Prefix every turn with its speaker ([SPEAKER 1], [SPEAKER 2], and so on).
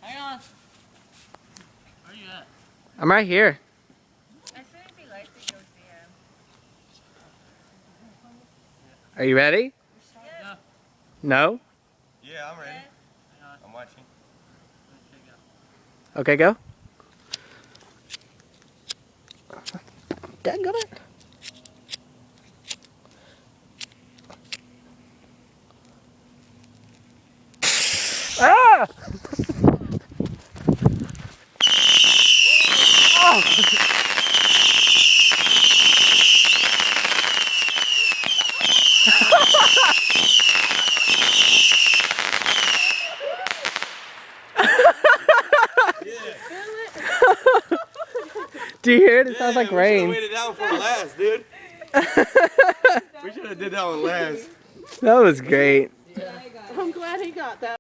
[SPEAKER 1] Hang on. Where you at?
[SPEAKER 2] I'm right here.
[SPEAKER 3] As soon as he likes it, you'll see him.
[SPEAKER 2] Are you ready?
[SPEAKER 1] Yeah.
[SPEAKER 2] No?
[SPEAKER 4] Yeah, I'm ready.
[SPEAKER 3] Yes.
[SPEAKER 1] Hang on.
[SPEAKER 4] I'm watching.
[SPEAKER 2] Okay, go. Dadgummit. Ah! Do you hear it? It sounds like rain.
[SPEAKER 4] We should have waited down for last, dude. We should have did that one last.
[SPEAKER 2] That was great.
[SPEAKER 5] I'm glad he got that.